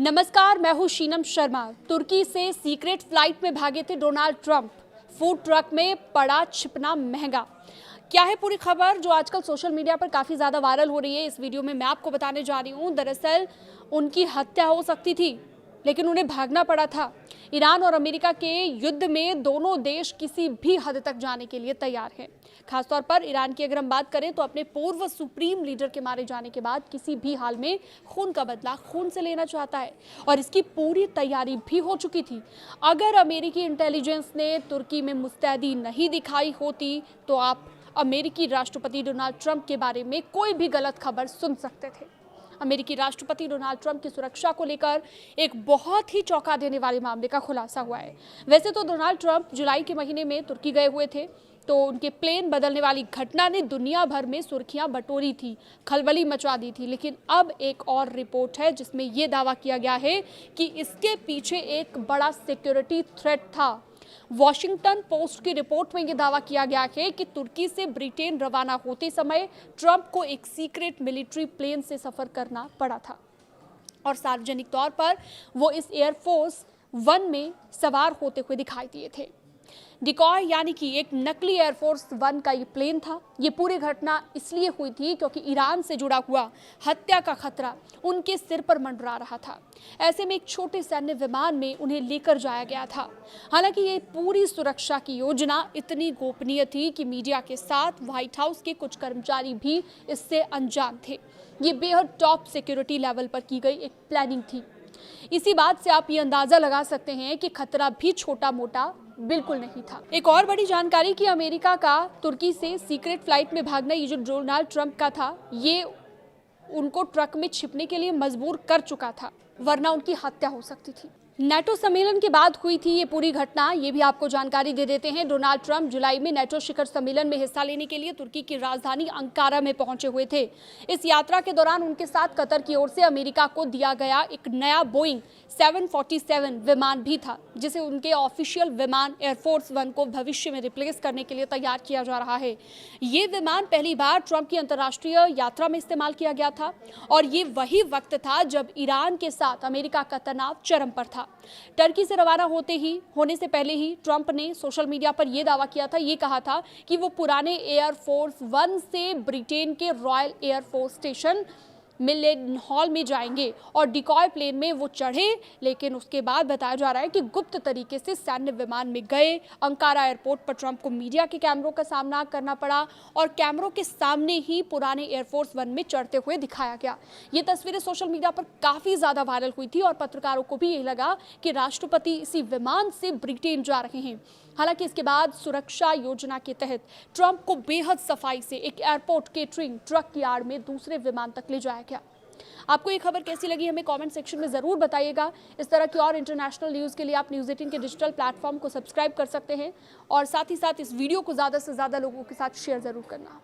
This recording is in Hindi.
नमस्कार, मैं हूं शीनम शर्मा। तुर्की से सीक्रेट फ्लाइट में भागे थे डोनाल्ड ट्रंप। फूड ट्रक में पड़ा छिपना महंगा। क्या है पूरी खबर जो आजकल सोशल मीडिया पर काफ़ी ज़्यादा वायरल हो रही है। इस वीडियो में मैं आपको बताने जा रही हूं। दरअसल उनकी हत्या हो सकती थी, लेकिन उन्हें भागना पड़ा था। ईरान और अमेरिका के युद्ध में दोनों देश किसी भी हद तक जाने के लिए तैयार हैं। खासतौर पर ईरान की अगर हम बात करें तो अपने पूर्व सुप्रीम लीडर के मारे जाने के बाद किसी भी हाल में खून का बदला खून से लेना चाहता है और इसकी पूरी तैयारी भी हो चुकी थी। अगर अमेरिकी इंटेलिजेंस ने तुर्की में मुस्तैदी नहीं दिखाई होती तो आप अमेरिकी राष्ट्रपति डोनाल्ड ट्रंप के बारे में कोई भी गलत खबर सुन सकते थे। अमेरिकी राष्ट्रपति डोनाल्ड ट्रंप की सुरक्षा को लेकर एक बहुत ही चौंका देने वाले मामले का खुलासा हुआ है। वैसे तो डोनाल्ड ट्रंप जुलाई के महीने में तुर्की गए हुए थे, तो उनके प्लेन बदलने वाली घटना ने दुनिया भर में सुर्खियां बटोरी थी, खलबली मचा दी थी। लेकिन अब एक और रिपोर्ट है जिसमें यह दावा किया गया है कि इसके पीछे एक बड़ा सिक्योरिटी थ्रेट था। वॉशिंगटन पोस्ट की रिपोर्ट में यह दावा किया गया है कि तुर्की से ब्रिटेन रवाना होते समय ट्रंप को एक सीक्रेट मिलिट्री प्लेन से सफर करना पड़ा था और सार्वजनिक तौर पर वो इस एयरफोर्स वन में सवार होते हुए दिखाई दिए थे। डिकॉय यानी कि एक नकली एयरफोर्स वन का ये प्लेन था। ये पूरी घटना इसलिए हुई थी क्योंकि ईरान से जुड़ा हुआ हत्या का खतरा उनके सिर पर मंडरा रहा था। ऐसे में एक छोटे सैन्य विमान में उन्हें लेकर जाया गया था। हालांकि ये पूरी सुरक्षा की योजना इतनी गोपनीय थी कि मीडिया के साथ व्हाइट हाउस के कुछ कर्मचारी भी इससे अनजान थे। ये बेहद टॉप सिक्योरिटी लेवल पर की गई एक प्लानिंग थी। इसी बात से आप ये अंदाजा लगा सकते हैं कि खतरा भी छोटा मोटा बिल्कुल नहीं था। एक और बड़ी जानकारी कि अमेरिका का तुर्की से सीक्रेट फ्लाइट में भागना, ये जो डोनाल्ड ट्रंप का था, ये उनको ट्रक में छिपने के लिए मजबूर कर चुका था, वरना उनकी हत्या हो सकती थी। नेटो सम्मेलन के बाद हुई थी ये पूरी घटना, ये भी आपको जानकारी दे देते हैं। डोनाल्ड ट्रंप जुलाई में नेटो शिखर सम्मेलन में हिस्सा लेने के लिए तुर्की की राजधानी अंकारा में पहुंचे हुए थे। इस यात्रा के दौरान उनके साथ कतर की ओर से अमेरिका को दिया गया एक नया बोइंग 747 विमान भी था, जिसे उनके ऑफिशियल विमान एयरफोर्स वन को भविष्य में रिप्लेस करने के लिए तैयार किया जा रहा है। ये विमान पहली बार ट्रंप की अंतर्राष्ट्रीय यात्रा में इस्तेमाल किया गया था और ये वही वक्त था जब ईरान के साथ अमेरिका का तनाव चरम पर था। टर्की से रवाना होने से पहले ही ट्रंप ने सोशल मीडिया पर यह दावा किया था, ये कहा था कि वो पुराने एयरफोर्स वन से ब्रिटेन के रॉयल एयरफोर्स स्टेशन मिलेनहॉल में जाएंगे और डिकॉय प्लेन में वो चढ़े। लेकिन उसके बाद बताया जा रहा है कि गुप्त तरीके से सैन्य विमान में गए। अंकारा एयरपोर्ट पर ट्रंप को मीडिया के कैमरों का सामना करना पड़ा और कैमरों के सामने ही पुराने एयरफोर्स वन में चढ़ते हुए दिखाया गया। ये तस्वीरें सोशल मीडिया पर काफ़ी ज़्यादा वायरल हुई थी और पत्रकारों को भी यही लगा कि राष्ट्रपति इसी विमान से ब्रिटेन जा रहे हैं। हालांकि इसके बाद सुरक्षा योजना के तहत ट्रंप को बेहद सफाई से एक एयरपोर्ट केटरिंग ट्रक की आड़ में दूसरे विमान तक ले जाया गया। आपको ये खबर कैसी लगी हमें कमेंट सेक्शन में ज़रूर बताइएगा। इस तरह की और इंटरनेशनल न्यूज़ के लिए आप न्यूज़ 18 के डिजिटल प्लेटफॉर्म को सब्सक्राइब कर सकते हैं और साथ ही साथ इस वीडियो को ज़्यादा से ज़्यादा लोगों के साथ शेयर ज़रूर करना।